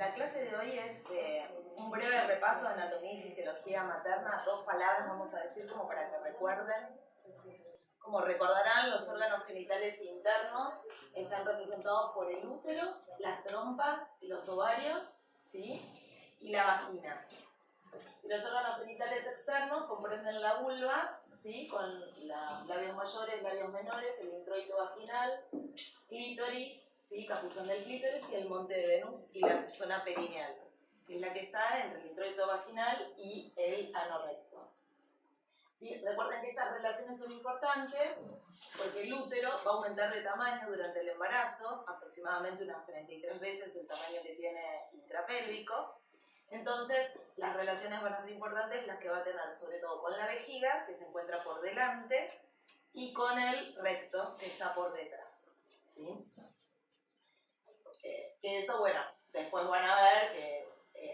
La clase de hoy es un breve repaso de anatomía y fisiología materna. 2 palabras vamos a decir como para que recuerden. Como recordarán, los órganos genitales internos están representados por el útero, las trompas, los ovarios, ¿sí? Y la vagina. Los órganos genitales externos comprenden la vulva, ¿sí? Con los labios mayores, labios menores, el introito vaginal, clítoris, ¿sí? Capuchón del clítoris y el monte de Venus y la zona perineal, que es la que está entre el introito vaginal y el ano recto. ¿Sí? Recuerden que estas relaciones son importantes porque el útero va a aumentar de tamaño durante el embarazo, aproximadamente unas 33 veces el tamaño que tiene intrapélvico. Entonces, las relaciones van a ser importantes las que va a tener sobre todo con la vejiga, que se encuentra por delante, y con el recto, que está por detrás. ¿Sí? Que eso, bueno, después van a ver que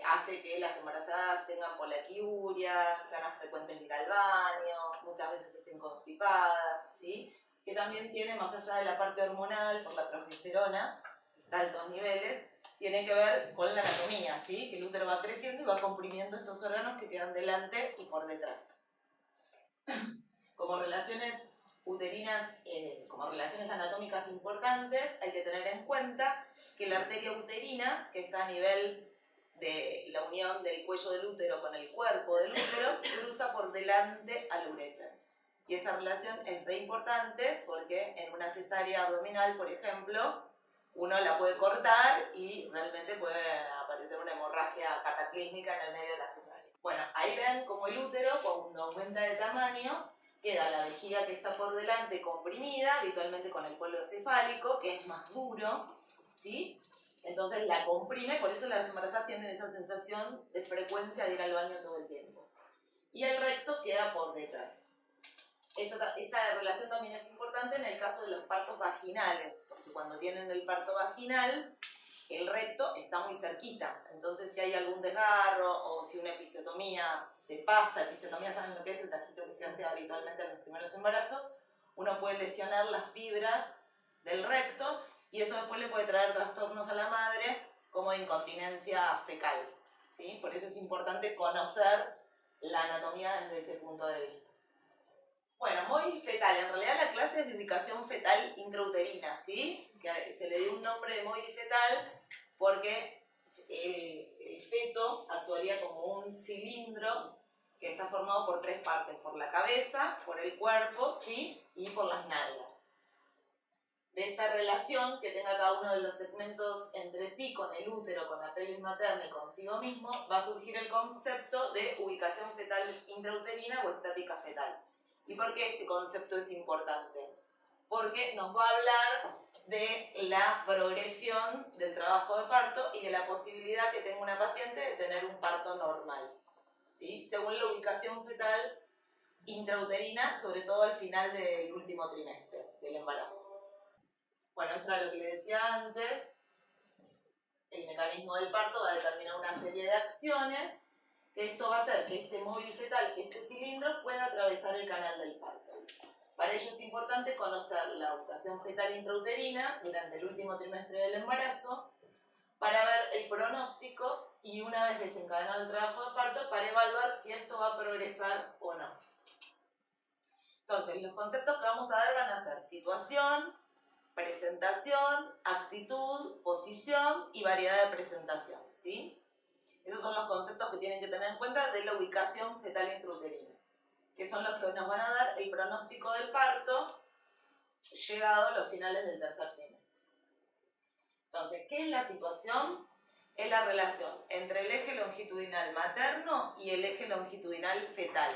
hace que las embarazadas tengan polaquiuria, ganas frecuentes de ir al baño, muchas veces estén constipadas, ¿sí? Que también tiene, más allá de la parte hormonal, por la progesterona, de altos niveles, tiene que ver con la anatomía, ¿sí? Que el útero va creciendo y va comprimiendo estos órganos que quedan delante y por detrás. Como relaciones uterinas, como relaciones anatómicas importantes, hay que tener en cuenta que la arteria uterina, que está a nivel de la unión del cuello del útero con el cuerpo del útero, cruza por delante al uréter. Y esa relación es re importante porque en una cesárea abdominal, por ejemplo, uno la puede cortar y realmente puede aparecer una hemorragia cataclísmica en el medio de la cesárea. Bueno, ahí ven como el útero, cuando aumenta de tamaño, queda la vejiga que está por delante comprimida, habitualmente con el polo cefálico, que es más duro, ¿sí? Entonces la comprime, por eso las embarazadas tienen esa sensación de frecuencia de ir al baño todo el tiempo. Y el recto queda por detrás. Esta relación también es importante en el caso de los partos vaginales, porque cuando tienen el parto vaginal, el recto está muy cerquita. Entonces, si hay algún desgarro o si una episiotomía se pasa, episiotomía, ¿saben lo que es? El tajito que se hace habitualmente en los primeros embarazos, uno puede lesionar las fibras del recto y eso después le puede traer trastornos a la madre como incontinencia fecal, ¿sí? Por eso es importante conocer la anatomía desde ese punto de vista. Bueno, móvil fetal, en realidad la clase es de ubicación fetal intrauterina, ¿sí? Que se le dio un nombre de móvil fetal porque el feto actuaría como un cilindro que está formado por 3 partes, por la cabeza, por el cuerpo, ¿sí? Y por las nalgas. De esta relación que tenga cada uno de los segmentos entre sí, con el útero, con la pelvis materna y consigo mismo, va a surgir el concepto de ubicación fetal intrauterina o estática fetal. ¿Y por qué este concepto es importante? Porque nos va a hablar de la progresión del trabajo de parto y de la posibilidad que tenga una paciente de tener un parto normal, ¿sí? Según la ubicación fetal intrauterina, sobre todo al final del último trimestre del embarazo. Bueno, esto era lo que les decía antes. El mecanismo del parto va a determinar una serie de acciones. Esto va a hacer que este móvil fetal, que este cilindro, pueda atravesar el canal del parto. Para ello es importante conocer la ubicación fetal intrauterina durante el último trimestre del embarazo para ver el pronóstico y una vez desencadenado el trabajo de parto para evaluar si esto va a progresar o no. Entonces, los conceptos que vamos a dar van a ser situación, presentación, actitud, posición y variedad de presentación, ¿sí? Esos son los conceptos que tienen que tener en cuenta de la ubicación fetal intrauterina, que son los que nos van a dar el pronóstico del parto llegado a los finales del tercer trimestre. Entonces, ¿qué es la situación? Es la relación entre el eje longitudinal materno y el eje longitudinal fetal,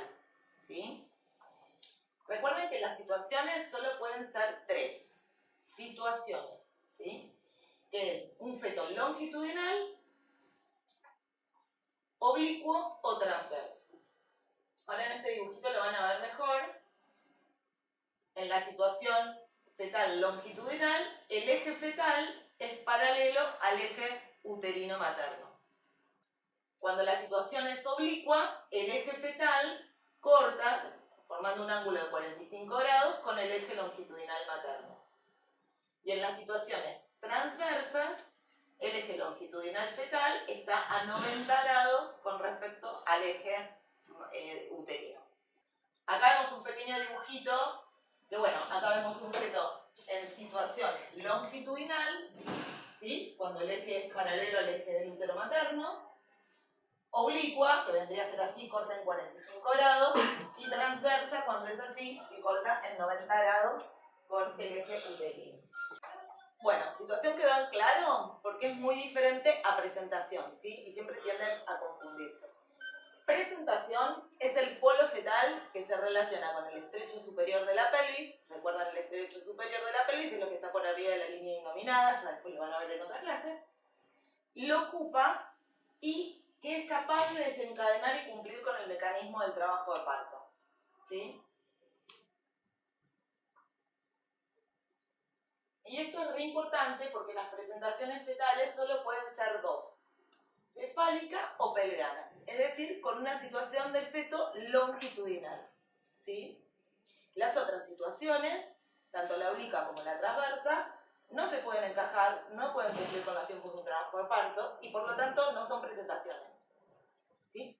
¿sí? Recuerden que las situaciones solo pueden ser 3 situaciones, ¿sí? Que es un feto longitudinal, oblicuo o transverso. Ahora en este dibujito lo van a ver mejor. En la situación fetal longitudinal, el eje fetal es paralelo al eje uterino materno. Cuando la situación es oblicua, el eje fetal corta, formando un ángulo de 45 grados, con el eje longitudinal materno. Y en las situaciones transversas, el eje longitudinal fetal a 90 grados con respecto al eje uterino. Acá vemos un pequeño dibujito, que bueno, acá vemos un feto en situación longitudinal, ¿sí? Cuando el eje es paralelo al eje del útero materno, oblicua, que vendría a ser así, corta en 45 grados, y transversa cuando es así, que corta en 90 grados con el eje uterino. Bueno, situación quedó en claro porque es muy diferente a presentación, ¿sí? Y siempre tienden a confundirse. Presentación es el polo fetal que se relaciona con el estrecho superior de la pelvis. Recuerdan, el estrecho superior de la pelvis es lo que está por arriba de la línea innominada, ya después lo van a ver en otra clase. Lo ocupa y que es capaz de desencadenar y cumplir con el mecanismo del trabajo de parto, ¿sí? Y esto es re importante porque las presentaciones fetales solo pueden ser dos: cefálica o pelviana, es decir, con una situación del feto longitudinal, ¿sí? Las otras situaciones, tanto la obliqua como la transversa, no se pueden encajar, no pueden cumplir con los tiempos de un trabajo de parto y por lo tanto no son presentaciones, ¿sí?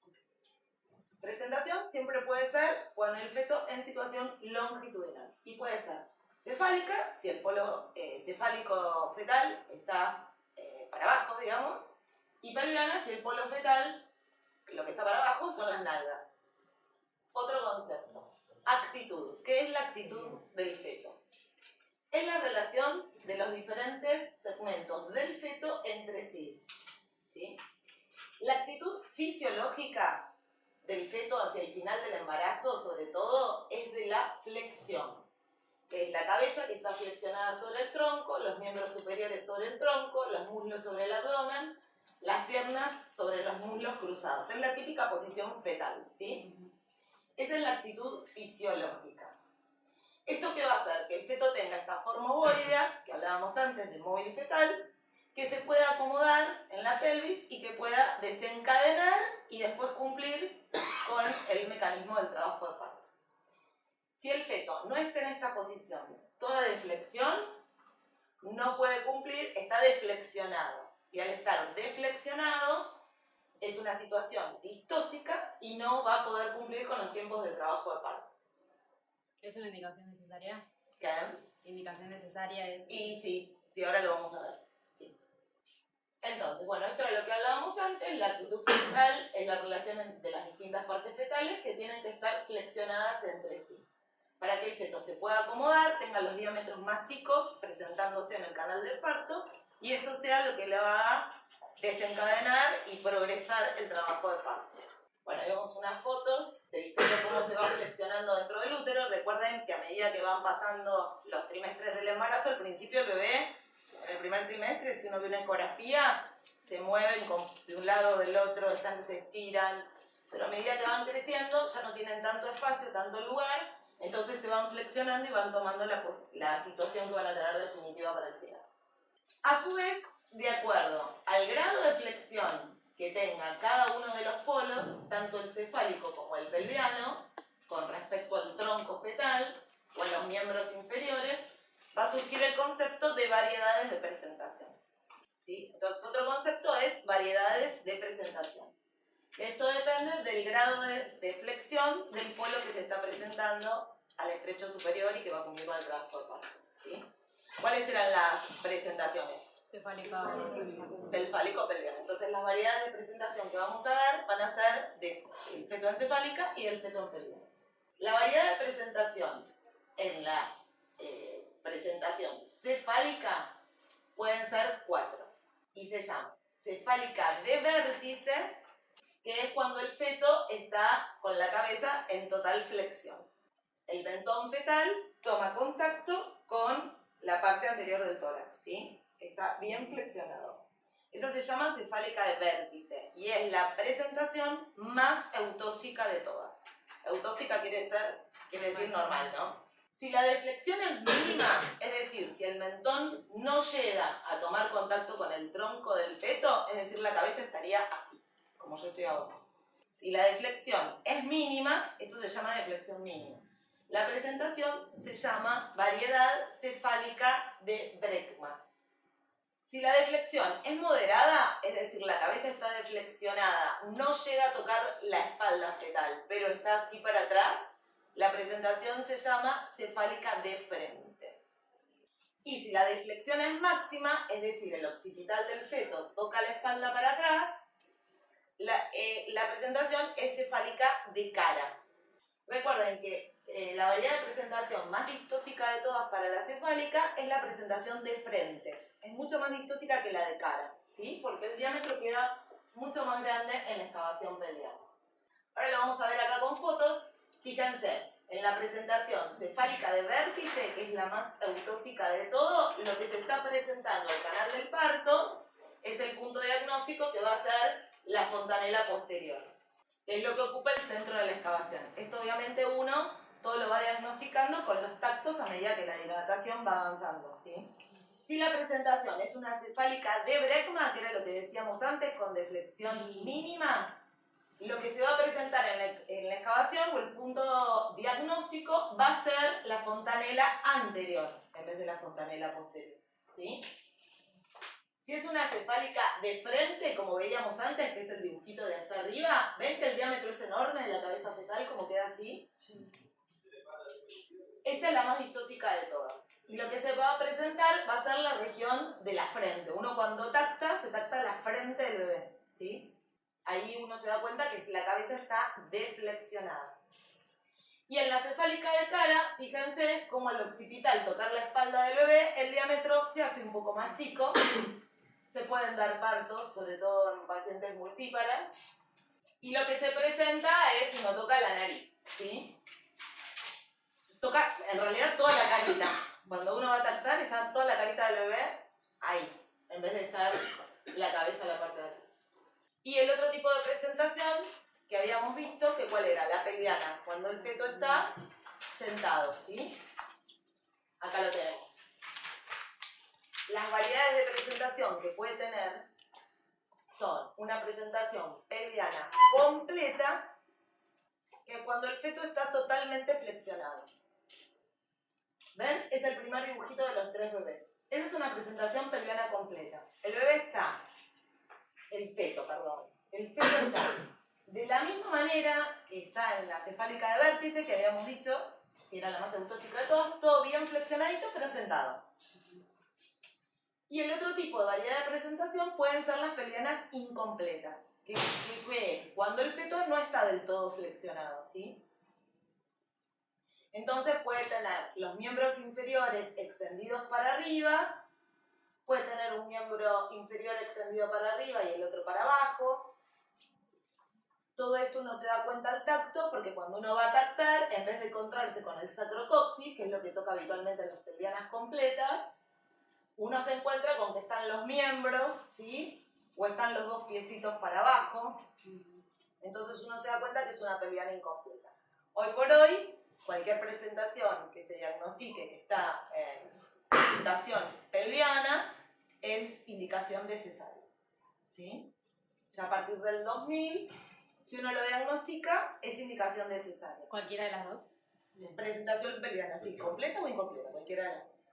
Presentación siempre puede ser cuando el feto en situación longitudinal y puede ser cefálica, si el polo cefálico fetal está para abajo, digamos, y pelviana si el polo fetal, lo que está para abajo, son las nalgas. Otro concepto, actitud. ¿Qué es la actitud del feto? Es la relación de los diferentes segmentos del feto entre sí, ¿sí? La actitud fisiológica del feto hacia el final del embarazo, sobre todo, es de la flexión. Que es la cabeza que está flexionada sobre el tronco, los miembros superiores sobre el tronco, los muslos sobre el abdomen, las piernas sobre los muslos cruzados. Es la típica posición fetal, ¿sí? Esa es la actitud fisiológica. ¿Esto qué va a hacer? Que el feto tenga esta forma ovoidea, que hablábamos antes de móvil fetal, que se pueda acomodar en la pelvis y que pueda desencadenar y después cumplir con el mecanismo del trabajo de parto. Si el feto no está en esta posición toda de flexión, no puede cumplir, está deflexionado. Y al estar deflexionado, es una situación distóxica y no va a poder cumplir con los tiempos del trabajo de parto. ¿Es una indicación necesaria? ¿Qué? ¿Indicación necesaria es? Y sí, ahora lo vamos a ver. Sí. Entonces, bueno, esto era lo que hablábamos antes. La actitud central es la relación de las distintas partes fetales que tienen que estar flexionadas entre sí, para que el feto se pueda acomodar, tenga los diámetros más chicos presentándose en el canal del parto y eso sea lo que le va a desencadenar y progresar el trabajo de parto. Bueno, ahí vemos unas fotos del feto cómo se va flexionando dentro del útero. Recuerden que a medida que van pasando los trimestres del embarazo, al principio el bebé, en el primer trimestre, si uno ve una ecografía, se mueven de un lado o del otro, se estiran, pero a medida que van creciendo ya no tienen tanto espacio, tanto lugar, entonces se van flexionando y van tomando la situación que van a tener definitiva para el final. A su vez, de acuerdo al grado de flexión que tenga cada uno de los polos, tanto el cefálico como el pelviano, con respecto al tronco fetal o a los miembros inferiores, va a surgir el concepto de variedades de presentación, ¿sí? Entonces, otro concepto es variedades de presentación. Esto depende del grado de flexión del polo que se está presentando al estrecho superior y que va a cumplir con el trabajo de parto, ¿sí? ¿Cuáles eran las presentaciones? Cefálica. Del fálico pelviano. Entonces, las variedades de presentación que vamos a ver van a ser del feto en cefálica y del feto en pelviano. La variedad de presentación en la presentación cefálica pueden ser 4 y se llama cefálica de vértice, que es cuando el feto está con la cabeza en total flexión. El mentón fetal toma contacto con la parte anterior del tórax, ¿sí? Está bien flexionado. Esa se llama cefálica de vértice y es la presentación más eutóxica de todas. Eutóxica quiere decir normal, ¿no? Si la deflexión es mínima, es decir, si el mentón no llega a tomar contacto con el tronco del feto, es decir, la cabeza estaría así, como yo estoy ahora. Si la deflexión es mínima, esto se llama deflexión mínima. La presentación se llama variedad cefálica de Bregman. Si la deflexión es moderada, es decir, la cabeza está no llega a tocar la espalda fetal, pero está así para atrás, la presentación se llama cefálica de frente. Y si la deflexión es máxima, es decir, el occipital del feto toca la espalda para atrás, la presentación es cefálica de cara. Recuerden que la variedad de presentación más distósica de todas para la cefálica es la presentación de frente. Es mucho más distósica que la de cara, ¿sí? Porque el diámetro queda mucho más grande en la excavación pelviana. Ahora lo vamos a ver acá con fotos. Fíjense, en la presentación cefálica de vértice, que es la más eutóxica de todo, lo que se está presentando al canal del parto es el punto diagnóstico que va a ser la fontanela posterior. Es lo que ocupa el centro de la excavación. Esto obviamente uno todo lo va diagnosticando con los tactos a medida que la dilatación va avanzando, ¿sí? Si la presentación es una cefálica de Bregma, que era lo que decíamos antes, con deflexión mínima, lo que se va a presentar en la excavación o el punto diagnóstico va a ser la fontanela anterior en vez de la fontanela posterior, ¿sí? Si es una cefálica de frente, como veíamos antes, que es el dibujito de allá arriba, ¿ven que el diámetro es enorme de la cabeza fetal, como queda así? Esta es la más distósica de todas. Y lo que se va a presentar va a ser la región de la frente. Uno cuando tacta, se tacta la frente del bebé, ¿sí? Ahí uno se da cuenta que la cabeza está deflexionada. Y en la cefálica de cara, fíjense cómo al occipital tocar la espalda del bebé, el diámetro se hace un poco más chico. Se pueden dar partos, sobre todo en pacientes multíparas. Y lo que se presenta es uno toca la nariz, ¿sí? Toca en realidad toda la carita. Cuando uno va a tactar, está toda la carita del bebé ahí, en vez de estar la cabeza en la parte de atrás. Y el otro tipo de presentación que habíamos visto, que ¿cuál era? La pelviana, cuando el feto está sentado, ¿sí? Acá lo tenemos. Las variedades de presentación que puede tener son una presentación pelviana completa, que es cuando el feto está totalmente flexionado. ¿Ven? Es el primer dibujito de los 3 bebés. Esa es una presentación pelviana completa. El feto está de la misma manera que está en la cefálica de vértice, que habíamos dicho, que era la más eutóxica de todas, todo bien flexionadito, pero sentado. Y el otro tipo de variedad de presentación pueden ser las pelvianas incompletas, que es cuando el feto no está del todo flexionado, ¿sí? Entonces puede tener los miembros inferiores extendidos para arriba, puede tener un miembro inferior extendido para arriba y el otro para abajo. Todo esto uno se da cuenta al tacto porque cuando uno va a tactar, en vez de encontrarse con el sacrocoxis, que es lo que toca habitualmente en las pelvianas completas, uno se encuentra con que están los miembros, ¿sí? O están los 2 piecitos para abajo. Entonces uno se da cuenta que es una pelviana incompleta. Hoy por hoy, cualquier presentación que se diagnostique que está en presentación pelviana es indicación de cesárea, ¿sí? Ya a partir del 2000, si uno lo diagnostica, es indicación de cesárea. ¿Cualquiera de las dos? Presentación pelviana, sí, completa o incompleta, cualquiera de las dos.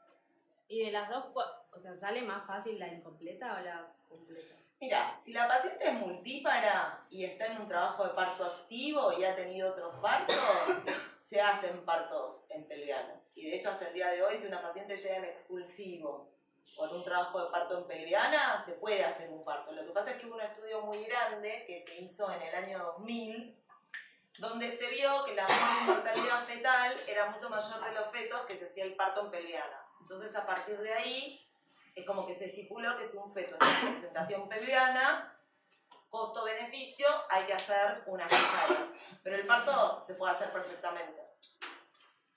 ¿Y de las dos, o sea, sale más fácil la incompleta o la completa? Mira, si la paciente es multípara y está en un trabajo de parto activo y ha tenido otros partos, se hacen partos en pelviano. Y de hecho hasta el día de hoy, si una paciente llega en expulsivo o en un trabajo de parto en pelviana, se puede hacer un parto. Lo que pasa es que hubo un estudio muy grande que se hizo en el año 2000, donde se vio que la mortalidad fetal era mucho mayor de los fetos que se hacía el parto en pelviana. Entonces a partir de ahí es como que se estipuló que si un feto en presentación pelviana, costo-beneficio, hay que hacer una cesárea. Pero el parto se puede hacer perfectamente,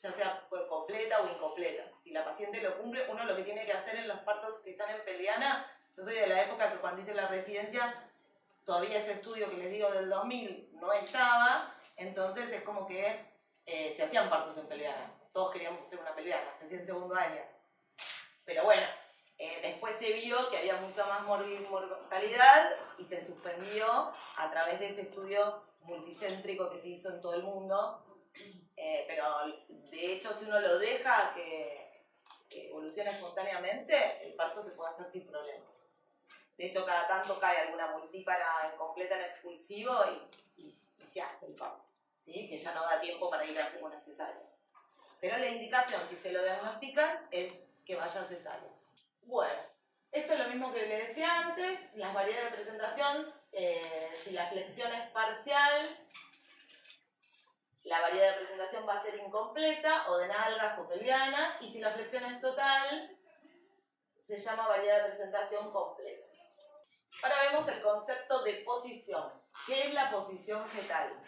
ya sea completa o incompleta. Si la paciente lo cumple, uno lo que tiene que hacer en los partos que están en pelviana, yo soy de la época que cuando hice la residencia, todavía ese estudio que les digo del 2000 no estaba, entonces es como que se hacían partos en pelviana. Todos queríamos hacer una pelviana, se hacía en segundo año. Pero bueno, después se vio que había mucha más mortalidad y se suspendió a través de ese estudio multicéntrico que se hizo en todo el mundo. Pero de hecho, si uno lo deja que evolucione espontáneamente, el parto se puede hacer sin problema. De hecho, cada tanto cae alguna multípara incompleta en expulsivo y se hace el parto, ¿sí? Que ya no da tiempo para ir a hacer una cesárea. Pero la indicación, si se lo diagnostican, es que vaya a cesárea. Bueno, esto es lo mismo que le decía antes, las variedades de presentación, si la flexión es parcial, la variedad de presentación va a ser incompleta, o de nalgas o pelviana, y si la flexión es total, se llama variedad de presentación completa. Ahora vemos el concepto de posición. ¿Qué es la posición fetal?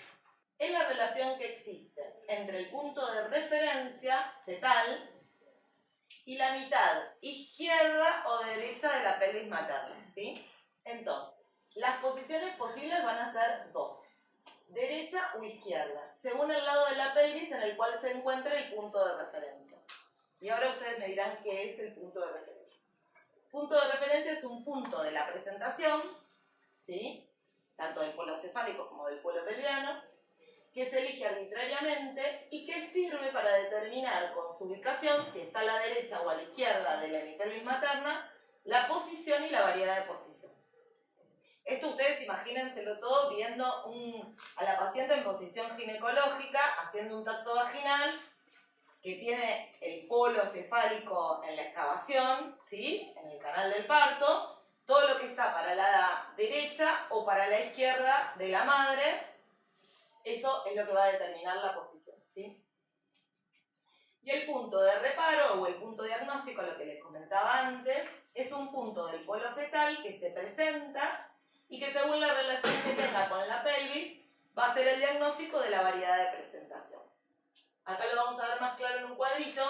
Es la relación que existe entre el punto de referencia fetal y la mitad izquierda o derecha de la pelvis materna, ¿sí? Entonces, las posiciones posibles van a ser dos, derecha o izquierda, según el lado de la pelvis en el cual se encuentra el punto de referencia. Y ahora ustedes me dirán qué es el punto de referencia. Punto de referencia es un punto de la presentación, ¿sí? Tanto del polo cefálico como del polo pelviano, que se elige arbitrariamente y que sirve para determinar con su ubicación, si está a la derecha o a la izquierda de la hemipelvis materna, la posición y la variedad de posición. Esto ustedes imagínenselo todo viendo a la paciente en posición ginecológica, haciendo un tacto vaginal, que tiene el polo cefálico en la excavación, ¿sí? En el canal del parto, todo lo que está para la derecha o para la izquierda de la madre, eso es lo que va a determinar la posición, ¿sí? Y el punto de reparo o el punto diagnóstico, lo que les comentaba antes, es un punto del polo fetal que se presenta y que según la relación que tenga con la pelvis, va a ser el diagnóstico de la variedad de presentación. Acá lo vamos a ver más claro en un cuadrito.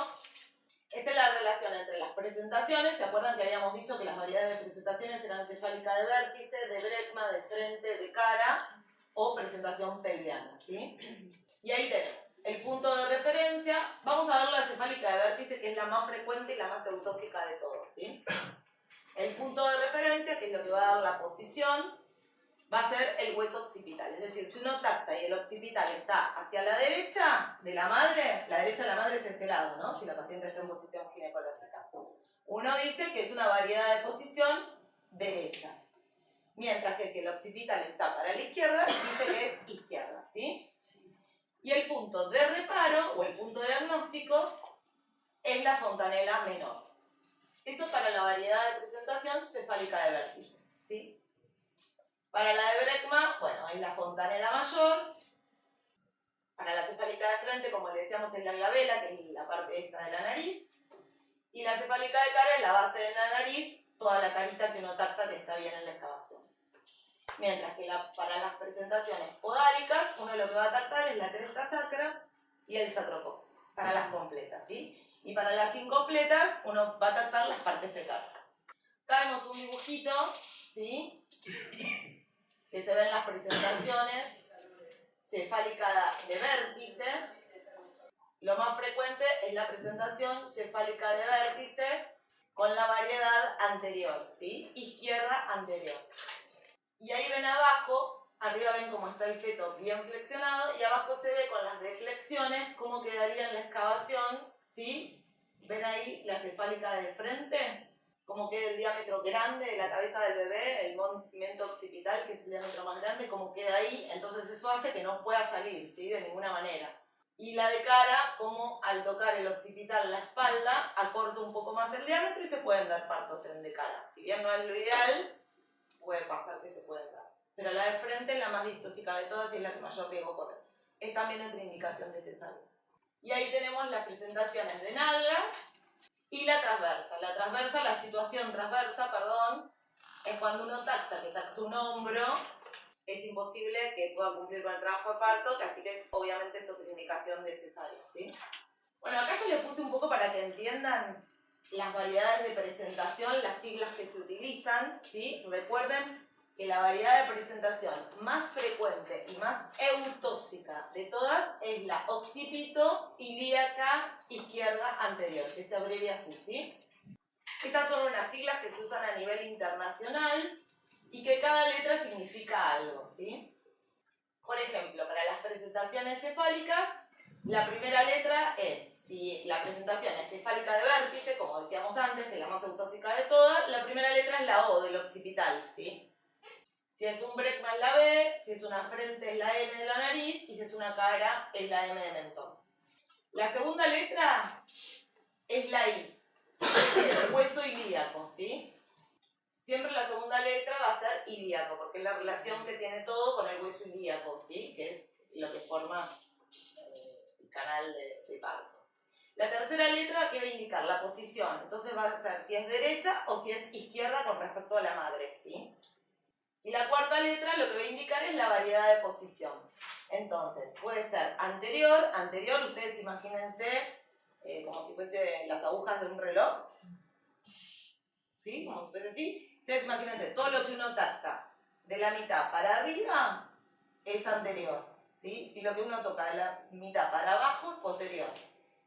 Esta es la relación entre las presentaciones. ¿Se acuerdan que habíamos dicho que las variedades de presentaciones eran cefálica de vértice, de brecma, de frente, de cara o presentación pelviana, ¿sí? Y ahí tenemos el punto de referencia. Vamos a ver la cefálica de vértice, que es la más frecuente y la más eutóxica de todos, ¿sí? El punto de referencia, que es lo que va a dar la posición, va a ser el hueso occipital. Es decir, si uno tacta y el occipital está hacia la derecha de la madre, la derecha de la madre es este lado, ¿no? Si la paciente está en posición ginecológica. Uno dice que es una variedad de posición derecha. Mientras que si el occipital está para la izquierda, dice que es izquierda, ¿sí? Y el punto de reparo, o el punto diagnóstico, es la fontanela menor. Eso para la variedad de presentación cefálica de vértice, ¿sí? Para la de brecma, bueno, es la fontanela mayor. Para la cefálica de frente, como le decíamos, es la glabela, que es la parte esta de la nariz. Y la cefálica de cara es la base de la nariz, toda la carita que uno tacta que está bien en la excavación. Mientras que para las presentaciones podálicas, uno lo que va a tactar es la cresta sacra y el sacrocoxis, para las completas, ¿sí? Y para las incompletas, uno va a tactar las partes fetales. Acá vemos un dibujito, ¿sí? Que se ven las presentaciones cefálica de vértice. Lo más frecuente es la presentación cefálica de vértice con la variedad anterior, ¿sí? Izquierda anterior. Y ahí ven abajo, arriba ven cómo está el feto bien flexionado y abajo se ve con las deflexiones cómo quedaría en la excavación, ¿sí? ¿Ven ahí la cefálica de frente? Cómo queda el diámetro grande de la cabeza del bebé, el movimiento occipital, que es el diámetro más grande, cómo queda ahí. Entonces eso hace que no pueda salir, ¿sí? De ninguna manera. Y la de cara, como al tocar el occipital la espalda, acorta un poco más el diámetro y se pueden dar partos en de cara. Si bien no es lo ideal, puede pasar que se pueden dar. Pero la de frente es la más distóxica de todas y es la que mayor riesgo corre. Es también otra indicación de cesárea. Y ahí tenemos las presentaciones de nalga y la transversa. La situación transversa, es cuando uno tacta un hombro, es imposible que pueda cumplir con el trabajo de parto, que así que obviamente es otra indicación de cesárea, ¿sí? Bueno, acá yo les puse un poco para que entiendan las variedades de presentación, las siglas que se utilizan, ¿sí? Recuerden que la variedad de presentación más frecuente y más eutóxica de todas es la occipito-ilíaca izquierda anterior, que se abrevia así, ¿sí? Estas son unas siglas que se usan a nivel internacional y que cada letra significa algo, ¿sí? Por ejemplo, para las presentaciones cefálicas, la primera letra es si la presentación es cefálica de vértice, como decíamos antes, que es la más autóxica de todas, la primera letra es la O del occipital, ¿sí? Si es un brecma es la B, si es una frente es la M de la nariz y si es una cara es la M de mentón. La segunda letra es la I, el hueso ilíaco, ¿sí? Siempre la segunda letra va a ser ilíaco, porque es la relación que tiene todo con el hueso ilíaco, ¿sí? Que es lo que forma el canal de parto. La tercera letra que va a indicar la posición, entonces va a ser si es derecha o si es izquierda con respecto a la madre, ¿sí? Y la cuarta letra lo que va a indicar es la variedad de posición. Entonces, puede ser anterior, ustedes imagínense como si fuese las agujas de un reloj, ¿sí? Como si fuese así. Ustedes imagínense, todo lo que uno tacta de la mitad para arriba es anterior, ¿sí? Y lo que uno toca de la mitad para abajo es posterior.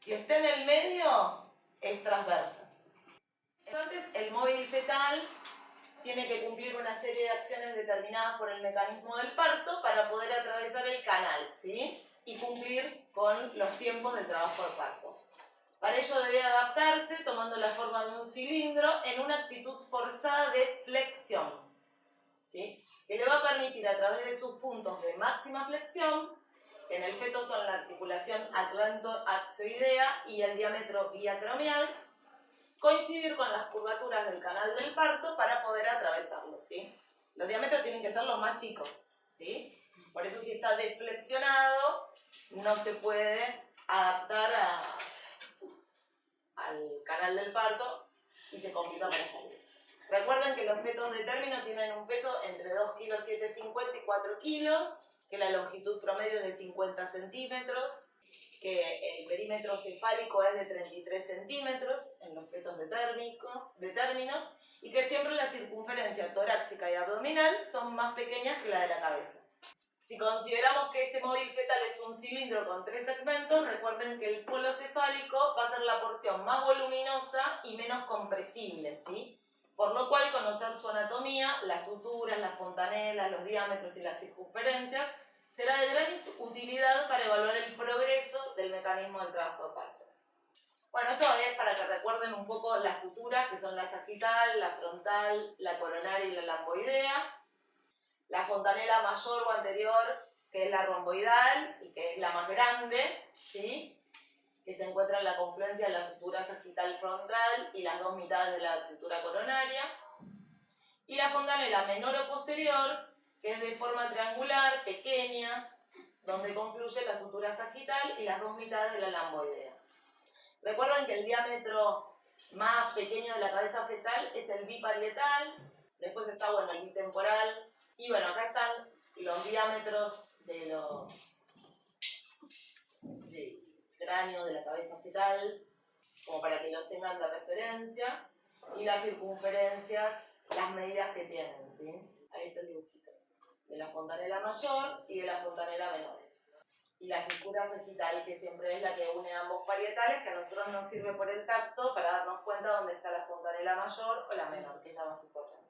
Si está en el medio, es transversa. Entonces, el móvil fetal tiene que cumplir una serie de acciones determinadas por el mecanismo del parto para poder atravesar el canal, ¿sí? Y cumplir con los tiempos del trabajo de parto. Para ello debe adaptarse tomando la forma de un cilindro en una actitud forzada de flexión, ¿sí? Que le va a permitir a través de sus puntos de máxima flexión, que en el feto son la articulación atlanto-axoidea y el diámetro biacromial, coincidir con las curvaturas del canal del parto para poder atravesarlo, ¿sí? Los diámetros tienen que ser los más chicos, ¿sí? Por eso si está deflexionado no se puede adaptar al canal del parto y se complica para salir. Recuerden que los fetos de término tienen un peso entre 2,750 kg y 4 kilos, que la longitud promedio es de 50 centímetros, que el perímetro cefálico es de 33 centímetros en los fetos de término y que siempre la circunferencia torácica y abdominal son más pequeñas que la de la cabeza. Si consideramos que este móvil fetal es un cilindro con 3 segmentos, recuerden que el polo cefálico va a ser la porción más voluminosa y menos compresible, ¿sí? Por lo cual conocer su anatomía, las suturas, las fontanelas, los diámetros y las circunferencias será de gran utilidad para evaluar el progreso del mecanismo del trabajo de parto. Bueno, esto es para que recuerden un poco las suturas, que son la sagital, la frontal, la coronaria y la lamboidea. La fontanela mayor o anterior, que es la romboidal y que es la más grande, ¿sí? Que se encuentra en la confluencia de la sutura sagital frontal y las dos mitades de la sutura coronaria. Y la fontanela menor o posterior, que es de forma triangular, pequeña, donde confluye la sutura sagital y las dos mitades de la lamboidea. Recuerden que el diámetro más pequeño de la cabeza fetal es el biparietal, después está, bueno, el bitemporal, y bueno, acá están los diámetros del cráneo de la cabeza fetal, como para que los tengan de referencia, y las circunferencias, las medidas que tienen, ¿sí? Ahí está el dibujito de la fontanela mayor y de la fontanela menor. Y la sutura sagital, que siempre es la que une ambos parietales, que a nosotros nos sirve por el tacto para darnos cuenta dónde está la fontanela mayor o la menor, que es la más importante.